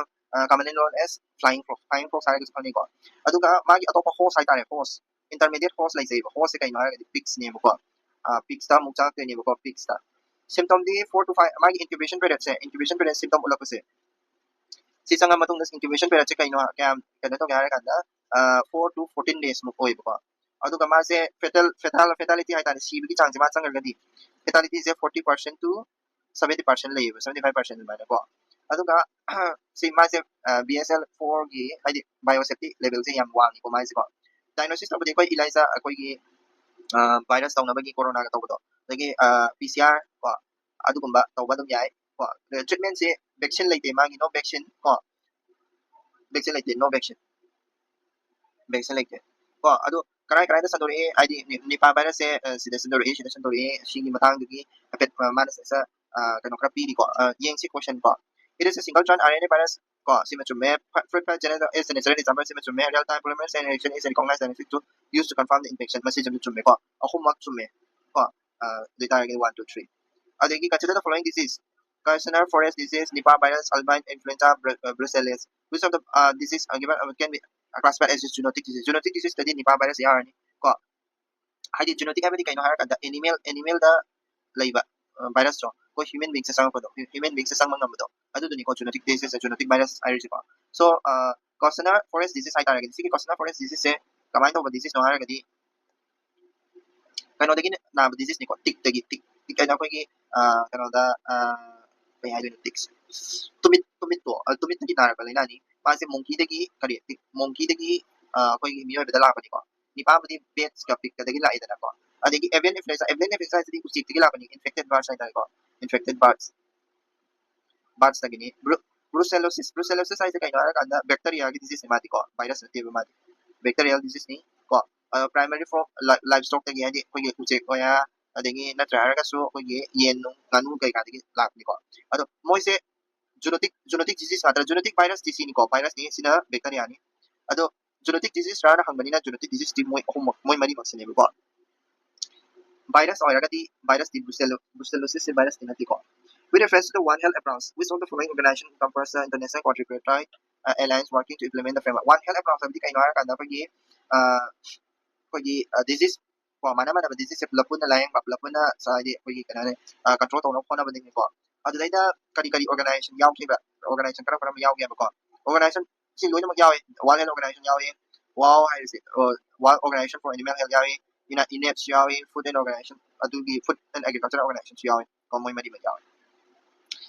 ꯀꯃꯟꯂꯤ ꯅꯣꯟ ꯑꯦꯁ ꯐ꯭ꯂꯥꯏꯡ ꯐ꯭ꯔꯣꯛꯁ ꯍꯥꯏꯔꯒꯁꯨ ꯈꯪꯅꯩꯀꯣ ꯑꯗꯨꯒ ꯃꯥꯒꯤ ꯑꯇꯣꯞꯄ ꯍꯣꯁ ꯍꯥꯏꯇꯥꯔꯦ ꯍꯣꯁ ꯏꯟꯇꯔꯃꯤꯗꯤꯌꯦꯠ ꯍꯣꯁ ꯂꯩꯖꯩꯕ ꯍꯣꯁꯁꯦ ꯀꯩꯅꯣ ꯍꯥꯏꯔꯒꯗꯤ ꯄꯤꯛꯁꯅꯦꯕꯀꯣ ꯄꯤꯛꯁꯇ ꯑꯃꯨꯛ ꯆꯪꯉꯛꯇꯣꯏꯅꯦꯕꯀꯣ ꯄꯤꯛꯁꯇ ꯁꯤꯝꯇꯣꯝꯗꯤ 4 to 5 ꯃꯥꯒꯤ ꯏꯟꯀ꯭ꯌꯨꯕꯦꯁꯟ ꯄꯤꯔꯤꯌꯗ ꯁꯤꯝꯇꯣꯝ ꯎꯠꯂꯛꯄꯁꯦ ꯁꯤ ꯆꯪꯉ ꯃꯇꯨꯡꯗ ꯏꯟꯀ꯭ꯌꯨꯕꯦꯁꯟ ꯄꯤꯔꯤꯌꯗꯁꯦ ꯀꯌꯥꯝ ꯀꯩꯅꯣ ꯇꯧꯒꯦ ꯍꯥꯏꯔꯀꯥꯟꯗ 4 to 14 days ꯃꯨꯛ ꯑꯣꯏꯕꯀꯣ ꯑꯗꯨꯒ ꯃꯥꯁꯦ ꯐꯦꯇꯥꯂꯤꯇꯤ ꯍꯥꯏꯇꯥꯔꯦ ꯁꯤꯕꯒꯤ ꯆꯥꯡꯁꯦ ꯃꯥ ꯆꯪꯉꯒꯗꯤ ꯐꯦꯇꯥꯂꯤꯇꯤꯁꯦ 40% to 70% ꯂꯩꯌꯦꯕ 75% ꯑꯗꯨꯃꯥꯏꯅ ꯀꯣ ꯑꯗꯨꯒ ꯁꯤ ꯃꯥꯁꯦ BSL-4ꯒꯤ ꯍꯥꯏꯗꯤ ꯕꯥꯏꯑꯣꯁꯦꯐꯇꯤ ꯂꯦꯚꯦꯜꯁꯦ ꯌꯥꯝ ꯋꯥꯡꯉꯤꯀꯣ ꯃꯥꯏꯁꯦꯀꯣ ꯗꯥꯏꯒꯅꯣꯁꯤꯁ ꯇꯧꯕꯗꯤ ꯑꯩꯈꯣꯏ ꯏꯂꯥꯏꯖꯥ ꯑꯩꯈꯣꯏꯒꯤ ꯚꯥꯏꯔꯁ ꯇꯧꯅꯕꯒꯤ ꯀꯣꯔꯣꯅꯥꯒ ꯇꯧꯕꯗꯣ ꯑꯗꯒꯤ PCR ꯀꯣ ꯑꯗꯨꯒꯨꯝꯕ ꯇꯧꯕ ꯑꯗꯨꯝ ꯌꯥꯏ ꯀꯣ ꯇ꯭ꯔꯤꯠꯃꯦꯟꯁꯦ ꯚꯦꯛꯁꯤꯟ ꯂꯩꯇꯦ ꯃꯥꯒꯤ ꯅꯣ ꯚꯦꯛꯁꯤꯟ ꯀꯣ ꯚꯦꯛꯁꯤꯟ ꯂꯩꯇꯦ ꯅꯣ ꯚꯦꯛꯁꯤꯟ ꯂꯩꯇꯦ ꯀꯣ ꯑꯗꯨ ꯀꯗꯥꯏꯗ ꯁꯟꯗꯣꯔꯛꯑꯦ ꯍꯥꯏꯗꯤ ꯅꯤꯄꯥ ꯚꯥꯏꯔꯁꯁꯦ ꯁꯤꯗ ꯁꯟꯗꯣꯔꯛꯑꯦ ꯁꯤꯒꯤ ꯃꯇꯥꯡꯗꯨꯒꯤ ꯍꯥꯏꯐꯦꯠ ꯃꯥꯅ ꯀꯩꯅꯣ ꯈꯔ ꯄꯤꯔꯤꯀꯣ ꯌꯦꯡꯁꯤ ꯀꯣꯏꯁꯟ ꯀꯣ it is a single strand RNA virus ko sima chumme fruit fly general is the natural example sima chumme real time polymerase chain reaction is recognized scientific to use to confirm the infection masi jam chumme ko ahummak chumme ko data again 1 2 3 adegi consider the following disease Carcinoid forest disease Nipah virus albine influenza brucellosis which of the disease given can be classified as zoonotic disease study Nipah virus yarni ko haidi zoonotic habadi kaino harakanda animal da leiba virus ro ko human beings sa sangpado human beings sa sangmang namado aduduni ko zoonotic disease zoonotic virus ayri ko so Carcinoid forest disease ay taragin sige Carcinoid forest disease se kamay to ba disease no haragadi kano dagi na disease ni ko tik ay na ko gi kano da kay ay do tics tumit dagi taragal na ni pasi monkey dagi ko gi miyo da la ko ni pa ba di pets ka pik dagi la ida na ko adigi avian influenza di ku sik dagi la ko ni infected birds ay ko infected birds dagi ni brucellosis ay kay na kada bacteria gi disease ni mati ko virus na tiba mati bacterial disease ni ko primary for livestock dagi hadi ko gi uche ko ya adigi natra haraga su ko gi yen nung nganu kay ka dagi lak ni ko ado moise zoonotic disease matra zoonotic virus disease ni ko virus ni sina bacteria ni ado zoonotic disease rana hangbani na zoonotic disease ti moy mari maksine ko virus oiragadi virus di brucellosis virus ni nati ko with reference to the One Health approach, which of the following organization encompass the international contributory alliance working to implement the framework? One Health approach abdi kaino harakanda pagi disease ko mana disease se lapun na layang lapun na sa di pagi kanane control tawno ko na bading ko adu daida kari organization yaw kiba organization kara yaw kiba ko organization สิ่งล้วนมันยาวเอง World Health Organization ยาวเอง World ให้สิWorld Organization for Animal Health ยาวเอง UNEP ยาวเอง Food and Organization ดูดี Food and Agriculture Organization ยาวเองก็ไม่ได้ยาว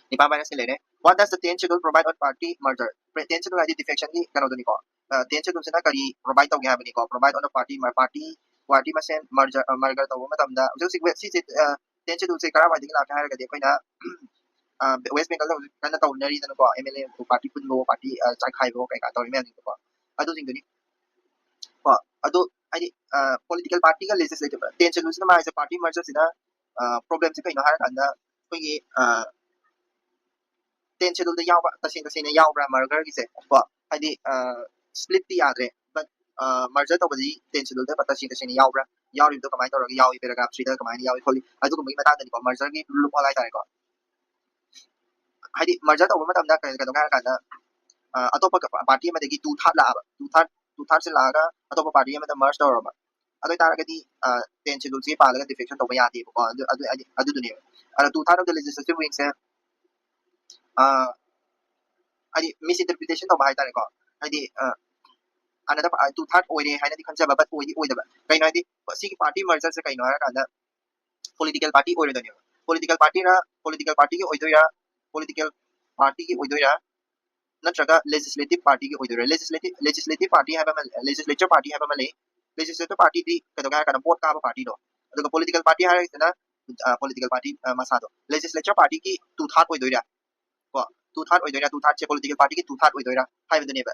นี่ป้าไปนั่นสิเลยเนี่ย What does the 10 schedule provide on party merger 10 schedule อะไร defection ที่กันเอาตัวนี้ก่อน10 schedule สินะก็ดี provide ตรงนี้ครับนี่ก่อน provide on the party party มาเส้น merger ตัวมาทำได้ซึ่งสิ่ง10 schedule สิการว่าที่เราใช้กันเดี๋ยวไปนะWest Bengal กันตัวนี้รีนั่นก็ MLA party พุ่งโล party จ่ายใครโลกันตัวนี้ไม่ได้ก็ಅದುสิ่งนี้ก็ಅದು political party กับ legislative 10 schedule สินะมาไอ้ party merger สินะ problem สิก็อีกหน่อยกันนะก็ยี่10 schedule ได้ยาวป่ะแต่สิ่งนี้ยาวป่ะ merger กี่เสร็จก็ไอ้split ที่อาจจะ but merger ตัวนี้10 schedule ได้ป่ะแต่สิ่งนี้ยาวป่ะยาวอยู่ตัวก็ไม่ตัวเรายาวอีกเป็นระดับ street ก็ไม่ยาวอีกคนไอ้ตัวก็ไม่ต่างกันก็ merger กี่รูปอะไรต่างกันไอ้merger ตัวมันทำได้กันตรงกันนะatau party में देखिए two third से लागा atau party में तो merge और atau तारा कदी 10 schedule से पालगा defection तो बयाती है और अदु दुनिया और two third of the legislative wing से अदि misinterpretation तो बाहर तारे को अदि another two third ओइरे है ना दिखन से बाबत ओइ दबा कहीं ना अदि सी की party merger से कहीं ना है कांदा political party ओइरे दुनिया political party की ओइ दो या political party की ओइ दो या नत्रगा legislative party की ओइदोरे legislative party है बमल legislature party है बमले legislative party दी कदोगा कना vote का party दो अदोगा political party है इतना political party मसा दो legislature party की two third ओइदोरा को two third ओइदोरा two third से political party की two third ओइदोरा है बदने बे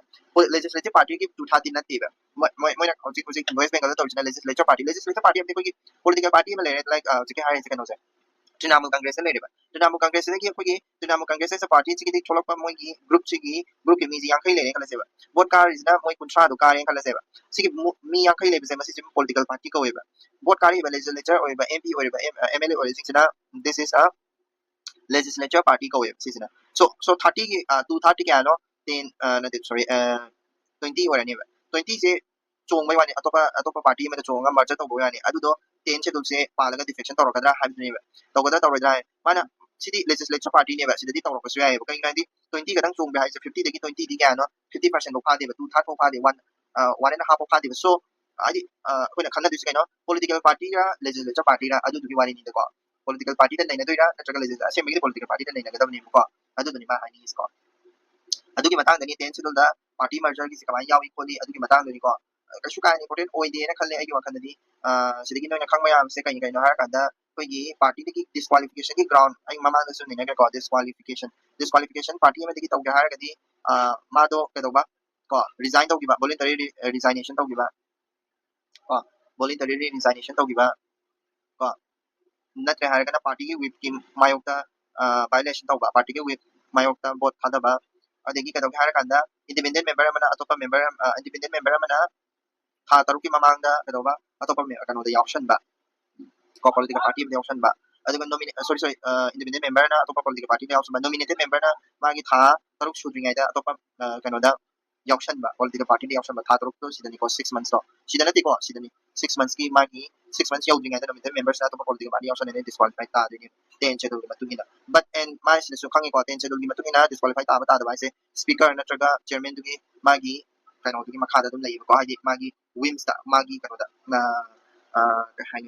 legislative party की two third दिन नती बे मैं ना उसी West Bengal तो original legislature party अपने कोई political party में ले like जिके हारे जिके नोसे Trinamu Congress ले रहे Trinamu Congress ने किया कोई Trinamu Congress से पार्टी से किसी छोड़ पर मोई की ग्रुप के मीज़ यांग कहीं लेने का लसेबा वोट कार इस ना मोई कुंठा दो कार यांग का लसेबा सिर्फ मी यांग कहीं ले बसे मसी सिर्फ political party का हुए बा वोट कार ही बा legislature और बा MP और बा MLA और सिर्फ ना this is a legislature party का हुए सिर्फ ना so 30 की 230 के आनो 10 ना sorry 20 और नहीं बा 20 से चोंग में वाले अतोपा पार्टी में तो चोंगा मर्जर तो बोया नहीं अदु दो 10 से दूसरे पालगा defection तो रखा था हाइप नहीं बा तो कदा तो रहा है माना सिटी legislature party ने बा सिटी तो रखा सुया है वो कहीं कहीं 20 का तंग चोंग में है 50 देखी 20 दी क्या है ना 50% को फादे बा 2 third को फादे 1.5 को फादे बा so आदि कोई ना खन्ना दूसरे का ना political party का legislature party का अदु दुकी वाली नहीं देखो political party तो नहीं ना तो इरा नचका legislature ऐसे में political party तो नहीं ना कदम नहीं मुका अदु दुनी मा हाई नहीं इसको अदु की मतंग दनी 10 से दूसरा party merger की सिकवाई याव इक्वली अदु की मतंग दनी को कशु का important ओइदे ना खल्ले आइगे वखन दनी सिदगी नोना खंग मयाम से कहीं कहीं नहर कांदा कोई पार्टी की disqualification की ground आई ममा ने सुन नहीं का disqualification पार्टी में देखी तो गहर कदी मादो कदोबा को resign तो गिबा voluntary resignation तो गिबा को voluntary resignation तो गिबा को नत्र हर कना पार्टी की whip की मायोक्ता violation तो बा पार्टी की whip मायोक्ता बहुत खादा बा और देखी कदो गहर कांदा independent member मना अतोपा member independent member मना था तरुकी ममांगा कदोबा अतोपा में कनो द option बा को political party में option बा अदुगा nominate sorry independent member ना अतोपा political party में option बा nominated member ना मागी था तरुक शुद्रिंग आइदा अतोपा कनो दा option बा political party में option बा था तरुक तो सीधनी को 6 months तो सीधनी को सीधनी 6 months की मागी 6 months याउद्रिंग आइदा nominated members ना अतोपा political party option ने disqualify ता देनी 10 schedule की मतुगिना but and my सिने सुखांगे को 10 schedule की मतुगिना disqualify ता बता दबाई से speaker नत्रगा chairman दुगी मागी कनो दुगी मखादा तुम नहीं को हाई मागी whims ता मागी कनो दा ना high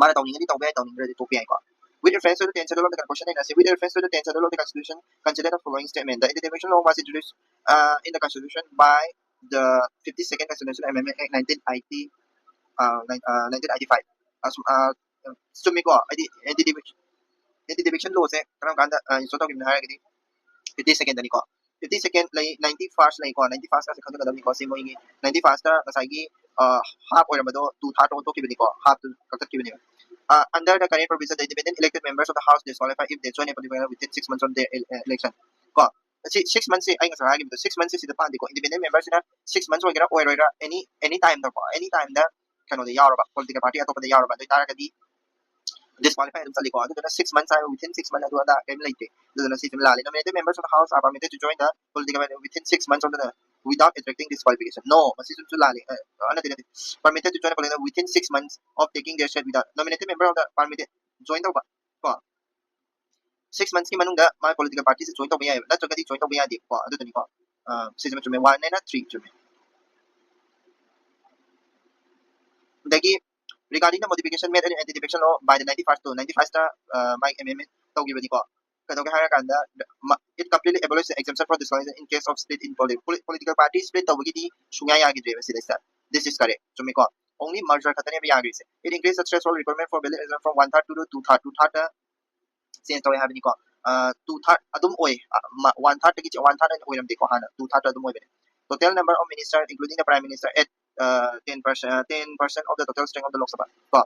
mana tawning tawbe tawning ready to pian ko with reference to the 10th schedule of the constitution and with reference to the 10th schedule of the constitution consider the following statement the intervention law was introduced in the constitution by the 52nd constitutional amendment act 1980 1995 as sumi ko anti-defection law se karam kanda so to gimna haragdi 52nd ni ko 52nd lay 91st lay ko 91st ka se khadu kadam ni ko se mo ingi 91st ka kasai gi half or mado 2/3 to kibini ko half to katat kibini under the current provision the independent elected members of the house disqualify if they join a political within 6 months of their election ko 6 months se ay nga sa hagi 6 months se sida pa di ko independent members na 6 months wagera oira any time da ko any time da kano de yaro ba political party ato pa de yaro ba do tara kadi disqualify dum sali ko ado na 6 months ay within 6 months ado da kay late do na system lali nominated members of the house are permitted to join the political party within 6 months of the without attracting disqualification no masisum su lali ano din permitted to join the political within 6 months of taking their share without nominated member of the permitted join the ko 6 months ki manung da ma political party se join to ba ya na to kadi join to ba ya di ko ado ni ko ꯁꯤꯁꯤꯃ ꯆꯨꯝꯃꯦ 1 ꯅ 3 ꯆꯨꯝꯃꯦ dagi regarding the modification made in anti-defection law by the 91st to 91st my amendment tawgibani ko kadoge hara kanda it completely abolishes the exemption for disqualification in case of split in political parties split tawgi di sungya yagi dreva sidesta this is correct chumi ko only merger khatane ba yagi se it increases the threshold requirement for bail exemption from 1/3 to 2/3 2/3 change tawi habini ko 2/3 adum oi 1/3 gi 1/3 oiram de ko hana 2/3 adum oi bene total number of ministers including the prime minister at 10% of the total strength of the Lok Sabha ko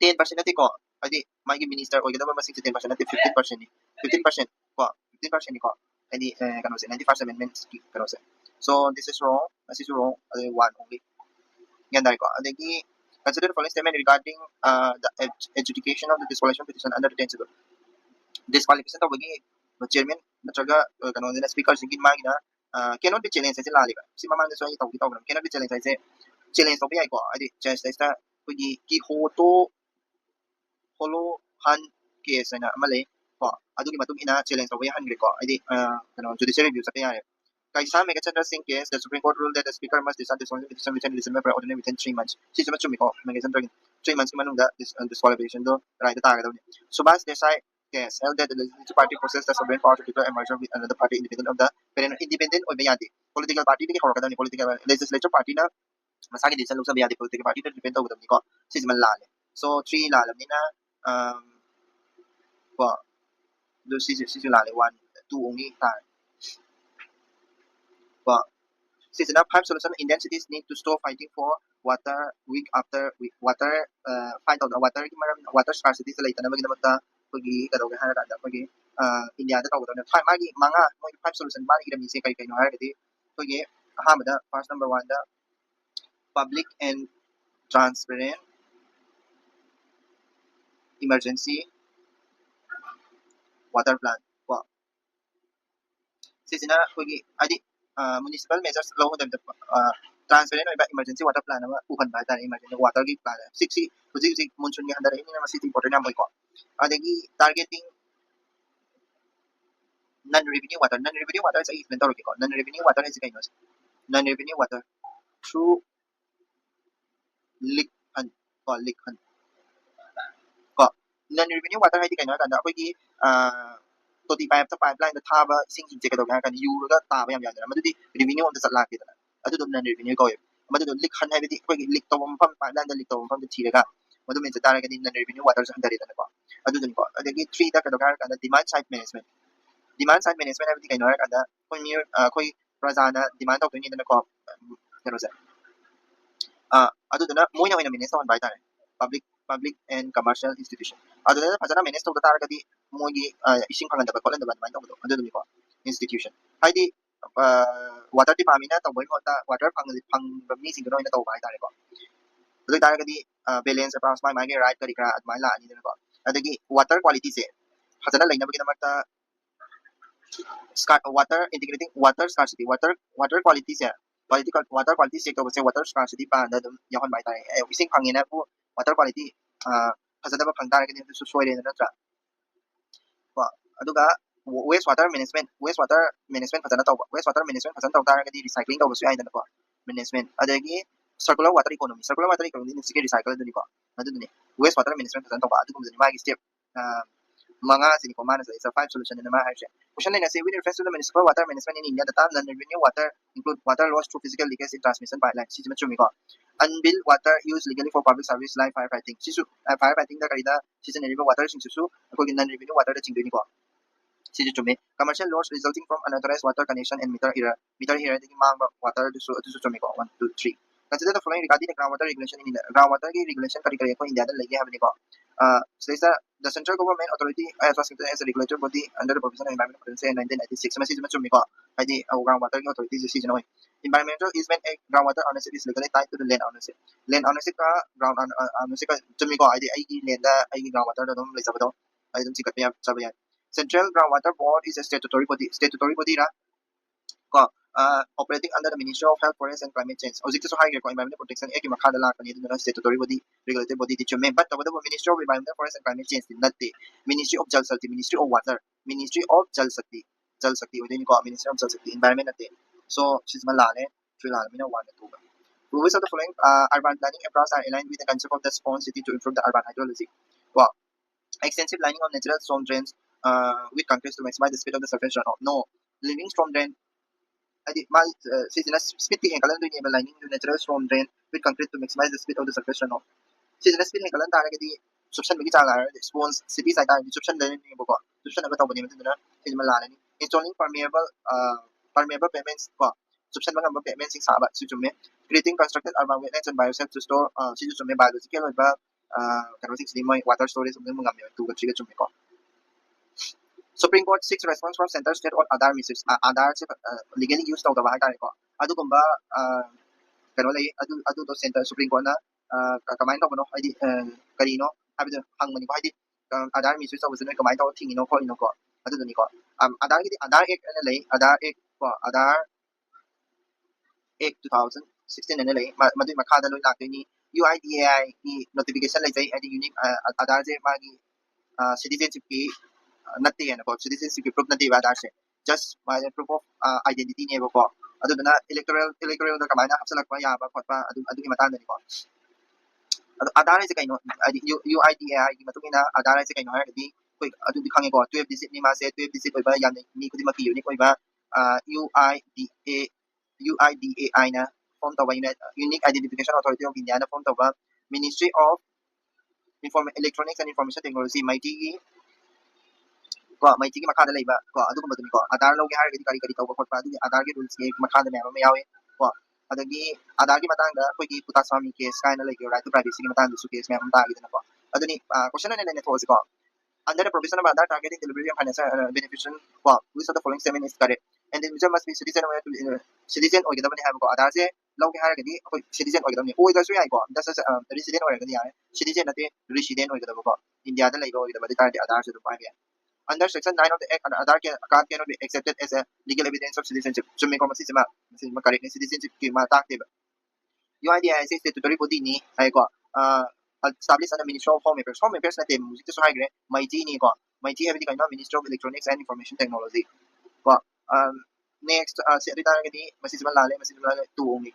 10% nati ko adi magi minister oigada masing 10% nati 15% ni 15% ko 15% ni ko adi kano se 91st amendment ki kano se so this is wrong adi one only ganda ko adagi consider the following statement regarding the adjudication of the disqualification petition under the 10th schedule disqualification tawagi chairman natraga kano dina speaker singin magi na cannot be challenged sa lali ba si mamang so ay tawgi tawgram cannot be challenged sa challenge tawbi ay ko adi just sa kugi ki hoto holo han case na amale ko adugi matung ina challenge tawbi han ko adi kano judicial review sa kaya Kaisa Megachandra Singh case, the Supreme Court ruled that the Speaker must decide this petition within December for ordinary within 3 months. Si Sima Chumi ko, Megachandra 3 months manung da disqualification do right ta ga daw ni. Subhas Desai case held that the legislative party possessed the sovereign power to declare a merger with another party independent of the independent o bayadi. Political party ni ko ka daw ni political legislative party na masagi din sa lok sa bayadi political party na depend daw ni ko. Si Sima lale. So 3 lalam ni na ko do si lale 1 2 only ta. But since enough pipe solution, Indian cities need to stop fighting for water week after week. Water fight out the water water scarcity sa laita na magdamagta pagi kadaw ga hana kada pagi India da tawdo na magi mga pipe solution ba ni si kay no hara gadi pagi ahamada first number 1 the public and transparent emergency water plant. Well, since na pagi adi municipal measures law them transparent ba emergency water plan na ukan ba ta emergency water gi plan 60 kuzi monsoon gi handara ini na city important na ko adagi targeting non revenue water sa easement or ko non revenue water is kainos non revenue water through leak and ko non revenue water hai kaino ta ko gi toti pipeline da thaba sing je ka da kan yu ga ta ba yam ya da madu di revenue on the sala ki da adu dum non revenue ko madu do leak han hai di ko gi leak to bom pam pipeline da leak to bom pam da thira ga madu men ta ra ga di non revenue water sa handari da ko adu dun ko adagi 3 da ka da ka da demand side management hai di kaino ka da ko mi ko praja na demand to ni da ko kano sa adu duna moina moina manage on bai ta public and commercial institution adu da phajana manage to ta ra ga di mogi ising phangan da ko lan da ban to adu dun ko institution hai di water department na to boy mo ta water phang ba mi sing no ina to bai ta ko adu ta ra ga di balance across my right kari kra admai la ni da ko adagi water quality se phajana laina ba gi na ta water integrating water scarcity water quality se water quality check to se water scarcity pa da dum yahan bai ta ising phangina bu water quality phajada ba phang ta ra ga ni su soi re na tra ko aduga waste water management phajana to waste water management phajana to ta ra ga di recycling to su ai da ko management adagi circular water economy ni sike recycle da ni ko adu ni waste water management phajana to ba adu ni ma gi step mga sini ko mana sa 5 solution na ma ha question na say with reference to the municipal water management in India the term non-revenue water include water lost through physical leakage in transmission pipeline si chumi ko unbilled water used legally for public service like firefighting si su firefighting da karida season area water sing su ko non-revenue water da chingdoi ni ko si chumi commercial loss resulting from unauthorized water connection and meter error the mang water su chumi ko 1 2 3 consider the following regarding the groundwater regulation in India groundwater regulation kari ko India da lagi ha ni ko says the central government authority as was as a regulatory body under the provision of environmental policy in 1996 message chumi ko id groundwater authority decision hoy environmental easement groundwater ownership is legally tied to the land ownership ka ground ownership ka chumi ko id ai land da ai groundwater da dum lai sabado ai dum sikat ya sabayan central groundwater board is a statutory body ra ko operating under the Ministry of Health, Forest and Climate Change. Ojik so high ko environmental protection ek makha dala kani dun statutory body regulatory body di chume but the Ministry of Environment, Forest and Climate Change not the Ministry of Jal Shakti, Ministry of Water, Ministry of Jal Shakti. Jal Shakti ko Ministry of Jal Shakti Environment nate so sisma lale three lale mina 1 and 2 rules of the following urban planning approach are aligned with the concept of the spawn city to improve the urban hydrology ko extensive lining of natural storm drains with concrete to maximize the speed of the surface runoff no living storm drain adi ma sisina speed ki hengkalan do ni lining the natural storm drain with concrete to maximize the speed of the surface runoff sisina speed hengkalan taragadi subscription bagi jala response city side subscription le ni bo ko subscription ba tawbani matuna sisma lale ni installing permeable pavements ko subscription ba pavements sing saba sujume creating constructed urban wetlands and biosphere to store sujume biological ba kano sing simo water storage mo ngam ne tu ga chiga chume ko Supreme Court seeks response from Center State on Aadhaar misuse. Aadhaar se legally used tawdaba haitare ko. Adugumba kano lay adu to Center Supreme Court na kamain tawbano haidi karino habidu hangmani ko haidi Aadhaar misuse tawbasino kamain taw thingino ko ino ko. Adu duni ko. Aadhaar Act na lay Aadhaar Act ko Aadhaar Act 2016 na lay madu makada loy lakini UIDAI ni notification lay jay adi unique Aadhaar je magi citizenship ki natti yan ko citizenship ki proof natti ba Aadhaar se just my proof of identity ne ko adu na electoral da kamana hapsalak pa ya ba khotpa adu ki matang ni ko adu Aadhaar se kaino UIDAI ki matungina Aadhaar se kaino ha di koi adu di khange ko 12 digit ni ma se 12 digit koi ba yan ni kudi ma ki unique koi ba UIDAI na form tawa unique identification authority of India na form tawa Ministry of Electronics and Information Technology MIT ko MIT ki makada laiba ko adu ko ko Aadhaar lo ge har kari kari tawa khotpa adu Aadhaar ki rules ke makada me ma yawe ko adagi Aadhaar ki matang da koi ki puta swami case kaina like right to privacy ki matang su case me am ta gi na ko adu ni question ne ne thos ko under the provision of Aadhaar targeting delivery of financial beneficial ko which of the following statement is correct and the user must be citizen or citizen or gidabani have ko Aadhaar se lo ge har kadi koi citizen or gidabani oi da su yai ko das is resident or gadi ya citizen ate resident or gidaba ko India da laiba or gidaba ta Aadhaar se to pa ge under section 9 of the act Aadhaar card cannot be accepted as a legal evidence of citizenship chumme ko masisima correct citizenship ki ma ta ke UIDAI is statutory body ni ai ko established under Ministry of Home Affairs na tem music so high grade MIT ni ko MIT have the kind of Ministry of Electronics and Information Technology ko next secretary ni masisima lale tu only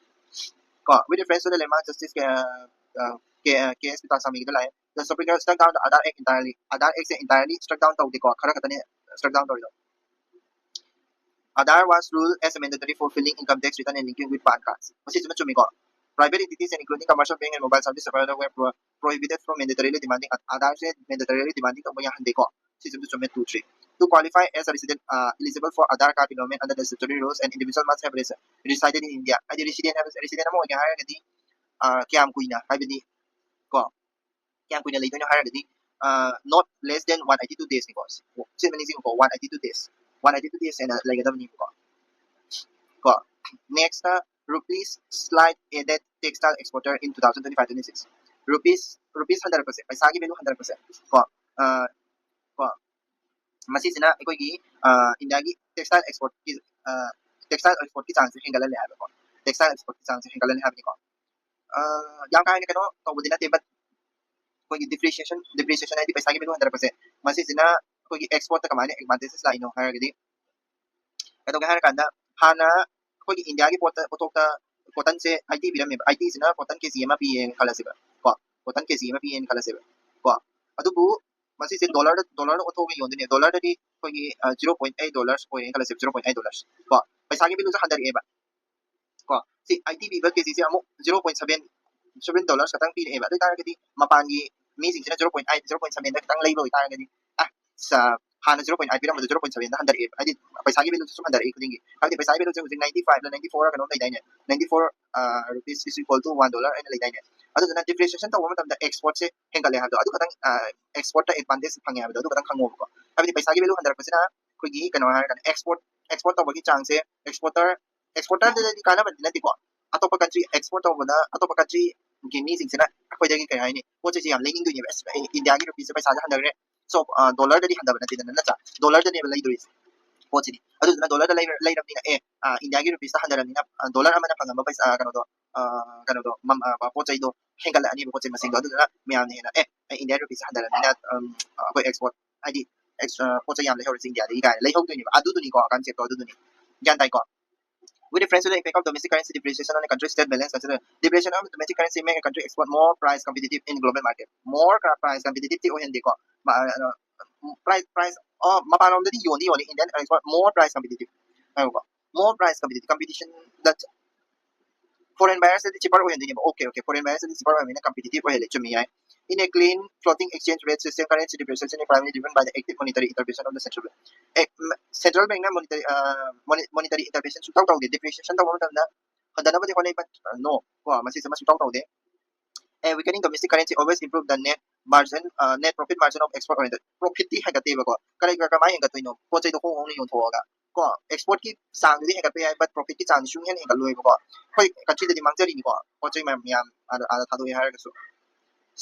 ko with reference to the lemma justice case kita sami kita lai the Supreme Court struck down the Aadhaar Act entirely Aadhaar Act se entirely struck down tawdi ko khara katane struck down tawdi Aadhaar was ruled as a mandatory for filling income tax return and linking with PAN cards masisima chumi ko private entities and including commercial bank and mobile service provider were prohibited from mandatorily demanding Aadhaar se mandatorily demanding to boya hande ko system to submit 2 3 to qualify as a resident eligible for Aadhaar card enrollment under the statutory rules an individual must have resided in India adi resident mo ga haya gadi kyam kuina haibidi ko kyam kuina leito na haya gadi not less than 182 days ni ko since ko 182 days 182 days and like gadam ni ko next rupees slide aided textile exporter in 2025-26 rupees 100% paisa ki value 100% ko ko masisina ikoi gi India gi textile export ki chance se hengala le ha ko textile export ki chance se hengala le ha ni ko yang ka ni kano to budina te but koi gi depreciation ai di paisa ki value 100% masisina koi gi export ta kamane advantages la ino ha gi ato ga har kanda hana koi gi India gi potok ta cotton se IT biram me IT sina cotton ke CM pi en kala se ba ko cotton ke CM pi en kala se ba ko adu bu masi se dollar otho gi yonde ne dollar di koi gi $0.8 ko en kala se $0.8 ko paisa ki value 100 e ba ko si IT bi ba ke si amu $0.7 katang pi e ba dai ta ga di mapan gi mi sing sina 0.8 da katang label ta ga di sa hana 0.8 biram 0.7 da 100 e adi paisa gi value 100 e kudingi adi paisa gi value 95 la 94 ka no dai ne 94 rupees is equal to $1 and like that adu na depreciation ta wama da export se hengale ha do adu katang export ta advantage phang ya adu katang khango ko abi paisa gi value 100% na koi gi kano ha kan export ta bagi chang se exporter de di kana ba dinati ko atopa country export ta bana atopa country gi mi sing sina koi da gi kai ni po che yam lening du ni India gi rupees paisa ja 100 so dollar da di handa ba na tin na cha dollar da ne ba lai do po che ni adu na dollar da lai ram ni na India gi rupees 100 ni na dollar ama na phang ba paisa kano do mam po che do hengala ani po che masing do adu na me am ni na India rupees 100 ni na koi export id पोचा याम लेहौ सिंह दिया गाय लेहौ दुनी अदुदुनी को concept अदुदुनी ज्ञान ताई को with reference to the impact of domestic currency depreciation on a country's state balance, consider depreciation of domestic currency make a country export more price competitive in global market. More price competitive ti ohen diko. Price mapanom dadi yoni Indian export more price competitive. More price competitive competition that foreign buyers is cheaper ohen dini. Okay, foreign buyers is cheaper ohen competitive ohen le chumi ai. In a clean floating exchange rate system, currency depreciation is primarily driven by the active monetary intervention of the central bank. Central bank na monetary intervention su tau de depreciation tau na hadana ba de honai but no wa masi sama su tau de and weakening domestic currency always improve the net margin net profit margin of export oriented profit ti hagate ba ko kare ka mai hagato ino po chai do ko hong ni yon thoga ko export ki sang di hagate ai but profit ki sang sung hen hegal loi ba ko koi country de mang jari ni ko po chai mam yam ada thado ya har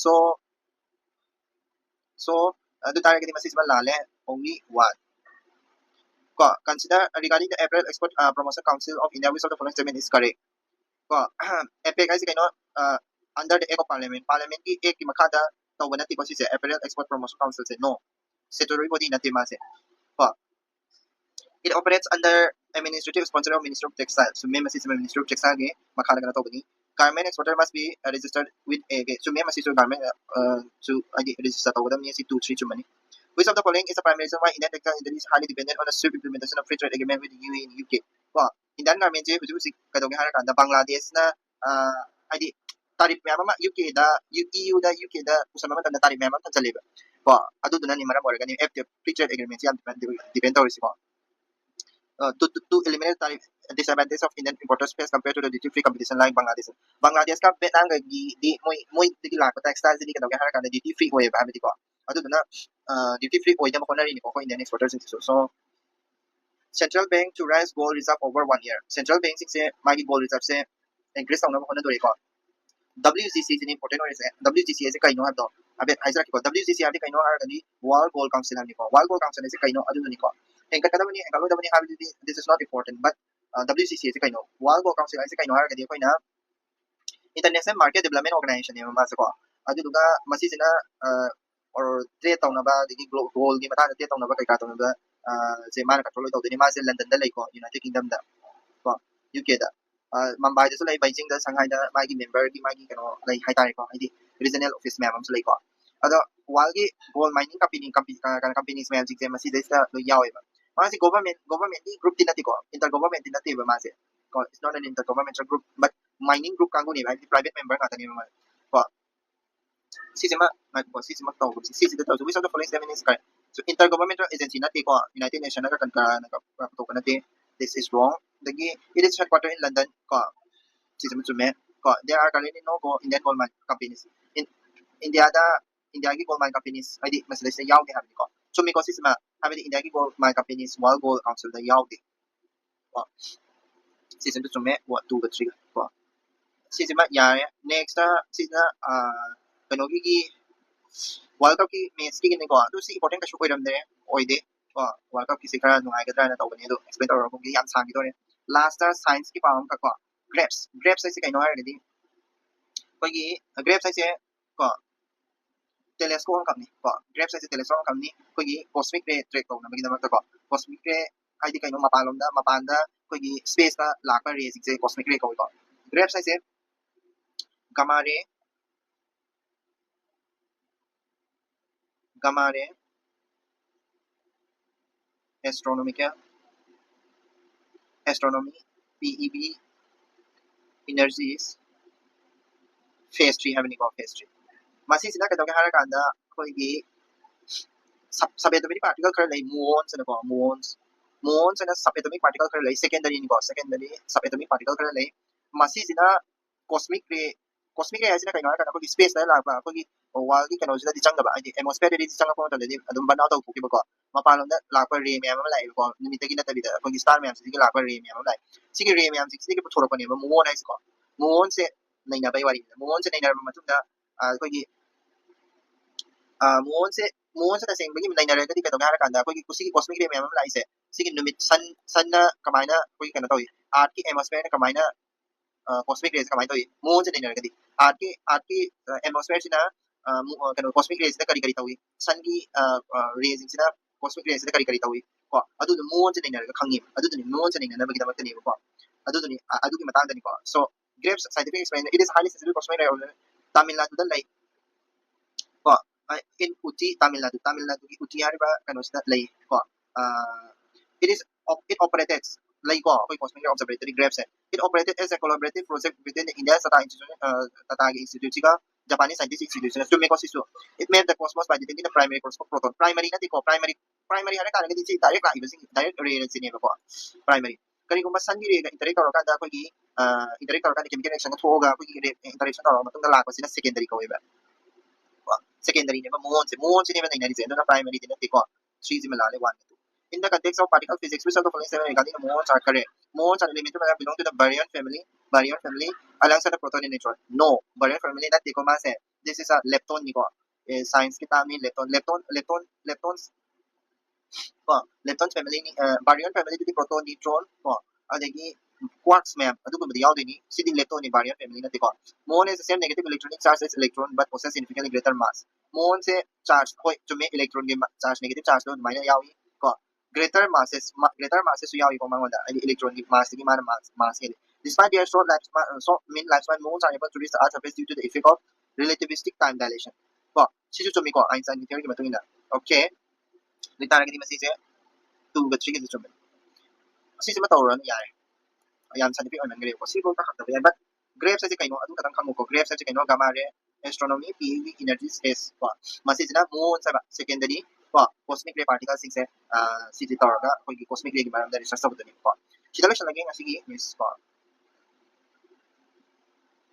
so so adu tare ke masi sama lale only one consider regarding the April Export Promotion Council of India, which of the following statement is correct? APEC ay kano under the Eco Parliament. Parliament ki ek ki makada to wanati ko si April Export Promotion Council se no. Statutory body na tema se. It operates under administrative sponsor of Ministry of Textile. So may masi Ministry of Textile ke makada kana to bani. Garment exporter must be registered with a so may masi garment to register to wadam ni si 2 3 chumani. Which of the following is the primary reason why Indian textile industry is highly dependent on the swift implementation of free trade agreement with the UAE and UK? Indian garment je huju si kadong har kan da Bangladesh na ID tarif mema ma UK da EU da UK da usama da tarif mema ta chale ba adu duna ni mara mora gani FTA free trade agreement yam depend tori si to eliminate tariff disadvantage of Indian importers face compared to the duty free competition like Bangladesh. Bangladesh ka Vietnam ga di moi di la textile di kadong har kan duty free way ba amiti ko adu duna duty free oida mo na rin ko Indian exporters so central bank to raise gold reserve over 1 year. Central bank se magi gold reserve se increase na ko na dori ko WCC is important or is WCC is kaino have do abe haizra ko WCC ade kaino har gani World Gold Council ni ko World Gold Council is kaino adu ni ko engka kada mani engka da mani have this is not important but WCC is kaino World Gold Council is kaino har gani ko na International Market Development Organization ni ma sa ko adu duga masi sina or trade taw na ba digi gold gi mata trade taw na ba kai ka taw na ba je mana control taw ni ma se London da lai ko United Kingdom da ko UK da Mumbai da su lai Beijing da Shanghai da magi member gi magi kano lai hai tare ko ai regional office ma'am am su lai ko ado walgi gold mining companies ma'am jik masi da sa lo yaw ba masi government ni group din nati ko intergovernment din nati ba masi ko it's not an intergovernmental group but mining group kango ni ba private member ka tani ma ko sisima to sisi da to which of the following statement is correct so intergovernmental agency nati ko United Nations na kan to nati this is wrong dagi it is headquartered in London ko sisima chume ko there are currently no Indian gold mine companies in India ki gold mine companies id masala sa yaw ni hamni ko chumi ko sisima hamni India ki gold mine companies World Gold Council da yaw di ko sisima chume what 2 3 ko sisima ya next sisima kano ki World Cup ki match ki gini ko to si important ka shukoy ramde oide ko World Cup ki sikara nungai gadra na tawani do explain tawro ko ki yam sang gi do ne last science ki pam ka ko grapes ai kaino har gadi ko gi grapes ai se ko telescope kam ni ko grapes ai se telescope kam ni ko gi cosmic ray track ko na magi na ko cosmic ray ai di kaino mapanda ko gi space ka lakpa ray se cosmic ray ko grapes ai se gamma ray astronomy PEB energies phase 3 having ko phase 3 masi sina ka dawga har kanda ko gi subatomic particle khar lai muons na ko muons na subatomic particle khar lai secondary ni ko secondary subatomic particle khar lai masi sina cosmic ray asina kaino har kana ko space na la ba ko gi wal gi kano sina di changa ba ai atmosphere di changa ko ta le adum bana ta ko ki ba ko mapalom da la ko ray mem lai ko ni te gi na ta bi da ko gi star mem si gi la ko ray mem lai si gi ray mem si gi ko thoro ko ne ba muon ai ko muon se nai na bai wari muon se nai na ma tu da ko gi muon se ta seng bagi nai na re ka di ka dong har kanda ko gi kusi cosmic ray mem lai se si gi numit sun na kamaina ko gi kana tawi art ki atmosphere na kamaina cosmic rays kamaina tawi muon se nai na re ka di art ki atmosphere sina kano cosmic rays na kari tawi sun ki rays sina cosmic ray ꯁꯤꯗ ꯀꯔꯤ ꯇꯧꯏ ꯀꯣ ꯑꯗꯨꯗꯣ ꯃꯉꯣꯟꯁꯦ ꯅꯩꯅꯔꯒ ꯈꯪꯉꯦꯕ ꯑꯗꯨꯗꯨꯅꯤ ꯃꯉꯣꯟꯁꯦ ꯅꯩꯅꯅꯕꯒꯤꯗꯃꯛꯇꯅꯦꯕꯀꯣ ꯑꯗꯨꯗꯨꯅꯤ ꯑꯗꯨꯒꯤ ꯃꯇꯥꯡꯗꯅꯤꯀꯣ so grapes scientific experiment it is highly sensitive cosmic ray Tamil Nadu lay ko in Uti Tamil Nadu ki Uti hariba kanosida lay ko it is it operated lay ko koi cosmic ray observatory grapes hai it operated as a collaborative project within the Indian Tata Institute Tata Institute ka Japanese scientific institution to make us it made the cosmos by detecting the primary cosmos proton primary na ko primary hare kana di direct la direct ray ne ko primary करीगुम्बा सनगी रेगा interact तौरकांदा अखोगी interact तौरकांदा chemical reaction थोगा अखोगी interaction तौर मतुंगा लाखोसिना सेकेंडरी कोइबा secondary ne muon se ne ba nai se primary din te ko 3 ji mala le 1 in the context of particle physics which of the following seven regarding muons are correct muons are elemental that belong to the baryon family alongside the proton and neutron no baryon family that te ko ma se this is a lepton ni ko science ki term ni leptons ko lepton family ni baryon family di proton neutron ko adagi quarks map adugumadi yaudini sidi lepton ni baryon family na te ko muon is the same negative electronic charge as electron but possess significantly greater mass muon se charge koi chume electron ge charge negative charge lo maina yawi ko greater masses su yawi ko mangonda electron gi mass gi mana mass he despite their short lifespan muons are able to reach the earth surface due to the effect of relativistic time dilation ko sisu chumi ko Einstein ni theory gi matungina okay litara gi masise 2 ga 3 gi chumi sisi matawran yare yam scientific on ngre ko sibo ta hakta but grapes ase kaino adu kadang khamu ko grapes ase kaino gamma ray astronomy PV energy space ko masisina moon sa secondary ko cosmic ray particles sing se city tower ga ko cosmic ray gi maram da research sabudani ko sidalo siya lagi ngasigi news ko